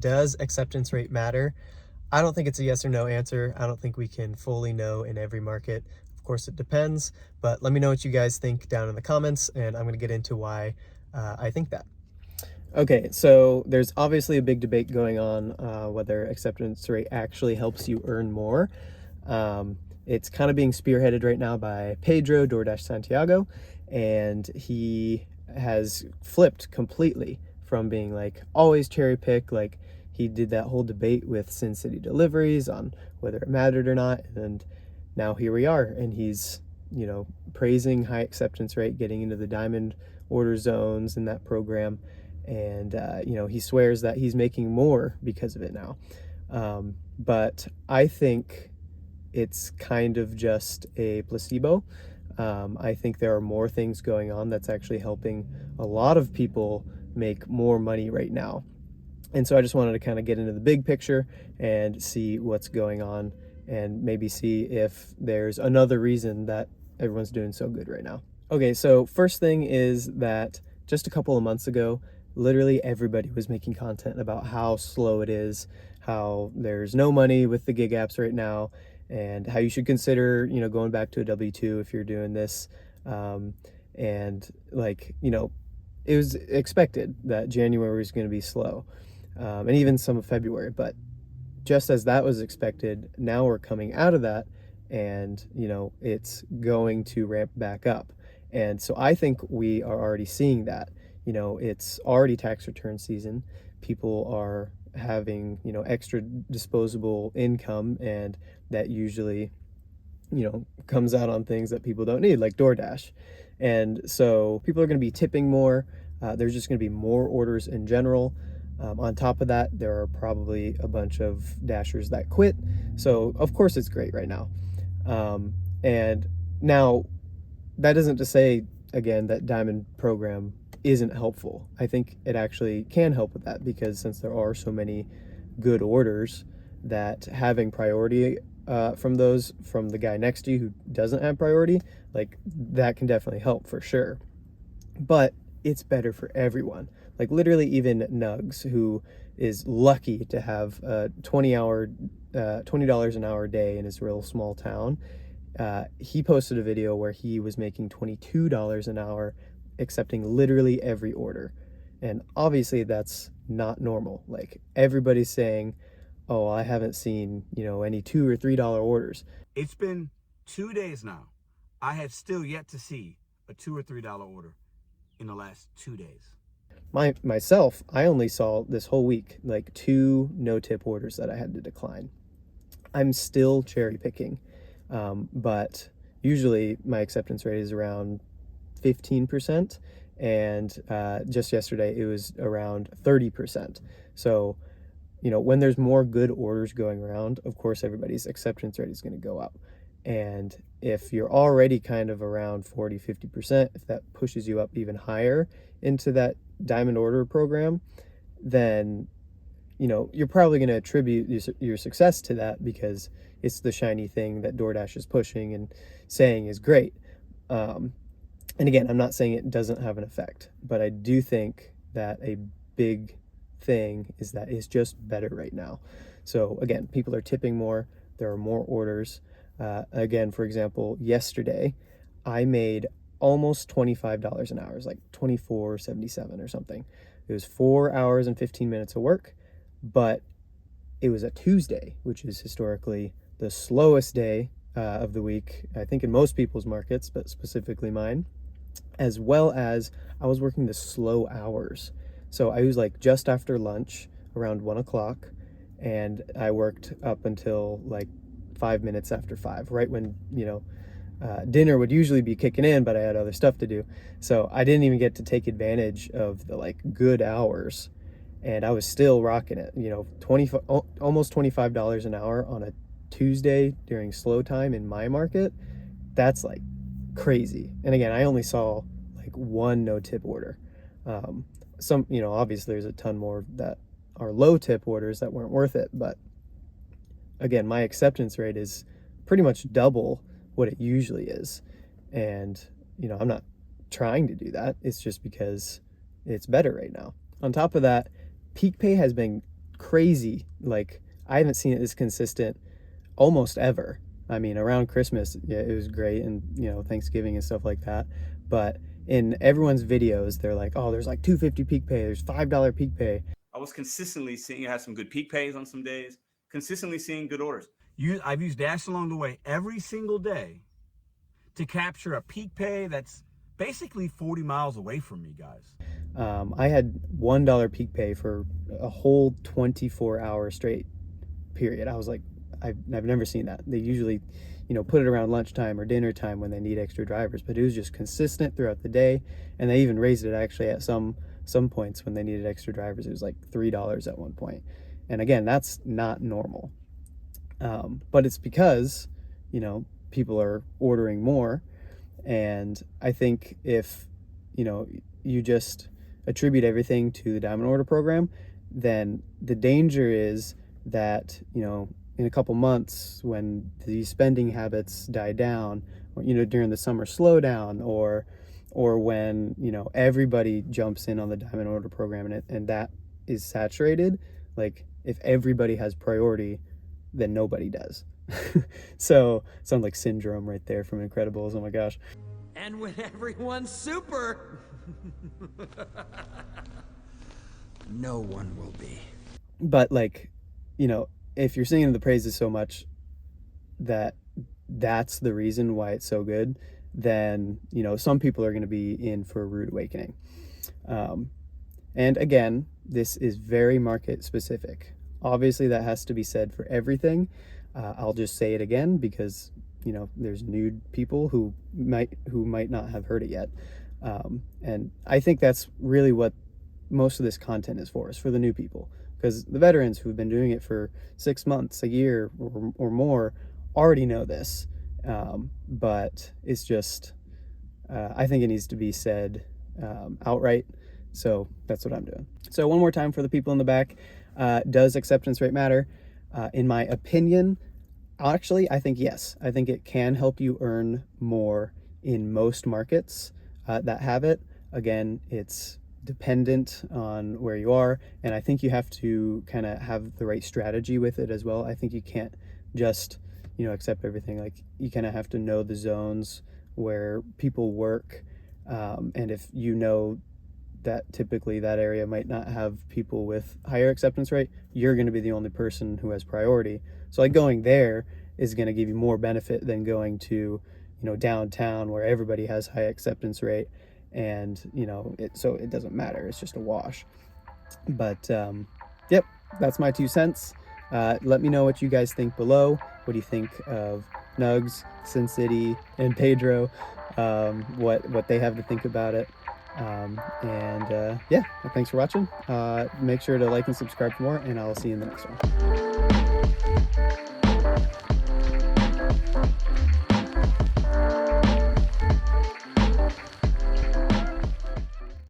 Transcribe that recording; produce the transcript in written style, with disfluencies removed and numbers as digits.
Does acceptance rate matter? I don't think it's a yes or no answer. I don't think we can fully know in every market. Of course, it depends, but let me know what you guys think down in the comments, and I'm going to get into why I think that. Okay, so there's obviously a big debate going on whether acceptance rate actually helps you earn more. It's kind of being spearheaded right now by Pedro DoorDash Santiago, and he has flipped completely from being like always cherry pick, like he did that whole debate with Sin City Deliveries on whether it mattered or not, and now here we are, and he's, praising high acceptance rate, getting into the diamond order zones in that program, and he swears that he's making more because of it now. But I think it's kind of just a placebo. I think there are more things going on that's actually helping a lot of people make more money right now. And so I just wanted to kind of get into the big picture and see what's going on, and maybe see if there's another reason that everyone's doing so good right now. Okay, so first thing is that just a couple of months ago, literally everybody was making content about how slow it is, how there's no money with the gig apps right now, and how you should consider, going back to a W-2 if you're doing this. And it was expected that January was going to be slow, and even some of February. But just as that was expected, now we're coming out of that, and it's going to ramp back up. And so I think we are already seeing that. It's already tax return season. People are having extra disposable income, and that usually comes out on things that people don't need, like DoorDash. And so people are going to be tipping more. There's just going to be more orders in general. On top of that, there are probably a bunch of Dashers that quit. So of course it's great right now. And now that isn't to say, again, that Diamond program isn't helpful. I think it actually can help with that, because since there are so many good orders, that having priority from the guy next to you who doesn't have priority, like that can definitely help for sure. But it's better for everyone. Like literally even Nugs, who is lucky to have a $20 an hour day in his real small town, he posted a video where he was making $22 an hour, accepting literally every order. And obviously that's not normal. Like everybody's saying, oh, I haven't seen, any $2 or $3 orders. It's been 2 days now. I have still yet to see a $2 or $3 order in the last 2 days. Myself, I only saw this whole week like 2 no-tip orders that I had to decline. I'm still cherry picking, but usually my acceptance rate is around 15%, and just yesterday it was around 30%. So when there's more good orders going around, of course everybody's acceptance rate is going to go up. And if you're already kind of around 40-50%, if that pushes you up even higher into that diamond order program, then you're probably going to attribute your success to that, because it's the shiny thing that DoorDash is pushing and saying is great. And again, I'm not saying it doesn't have an effect, but I do think that a big thing is that it's just better right now. So again, people are tipping more, there are more orders. Again, for example, yesterday I made almost $25 an hour. It was like $24.77 or something. It was 4 hours and 15 minutes of work, but it was a Tuesday, which is historically the slowest day of the week, I think in most people's markets, but specifically mine, as well as I was working the slow hours. So I was like just after lunch around 1 o'clock, and I worked up until like 5 minutes after 5, right when, dinner would usually be kicking in, but I had other stuff to do. So I didn't even get to take advantage of the like good hours, and I was still rocking it, almost $25 an hour on a Tuesday during slow time in my market. That's like crazy. And again, I only saw like 1 no tip order. Some, obviously there's a ton more that are low tip orders that weren't worth it, but again, my acceptance rate is pretty much double what it usually is. And, I'm not trying to do that. It's just because it's better right now. On top of that, peak pay has been crazy. Like, I haven't seen it this consistent almost ever. I mean, around Christmas, yeah, it was great, and Thanksgiving and stuff like that. But in everyone's videos, they're like, oh, there's like $2.50 peak pay, there's $5 peak pay. I was consistently seeing you have some good peak pays on some days, consistently seeing good orders. I've used Dash along the way every single day to capture a peak pay that's basically 40 miles away from me, guys. I had $1 peak pay for a whole 24-hour straight period. I was like, I've never seen that. They usually, put it around lunchtime or dinner time when they need extra drivers, but it was just consistent throughout the day. And they even raised it actually at some points when they needed extra drivers. It was like $3 at one point. And again, that's not normal. But it's because, people are ordering more. And I think if, you just attribute everything to the Diamond Order program, then the danger is that, in a couple months when the spending habits die down, or, during the summer slowdown, or when, everybody jumps in on the Diamond Order program and that is saturated, like if everybody has priority, then nobody does. So sounds like Syndrome right there from Incredibles. Oh my gosh. And when everyone's super, no one will be. But like, if you're singing the praises so much that that's the reason why it's so good, then, some people are going to be in for a rude awakening. And again, this is very market specific. Obviously, that has to be said for everything. I'll just say it again because, there's new people who might not have heard it yet. And I think that's really what most of this content is for the new people. Because the veterans who've been doing it for 6 months, a year, or more already know this. But it's just, I think it needs to be said outright. So that's what I'm doing. So one more time for the people in the back. Does acceptance rate matter? In my opinion, actually, I think yes. I think it can help you earn more in most markets that have it. Again, it's dependent on where you are, and I think you have to kind of have the right strategy with it as well. I think you can't just accept everything. Like, you kind of have to know the zones where people work, and if that typically that area might not have people with higher acceptance rate, you're going to be the only person who has priority. So like going there is going to give you more benefit than going to downtown where everybody has high acceptance rate, and so it doesn't matter. It's just a wash. But yep, that's my 2 cents. Let me know what you guys think below. What do you think of Nugs, Sin City, and Pedro? What they have to think about it. Yeah, thanks for watching. Make sure to like and subscribe for more, and I'll see you in the next one.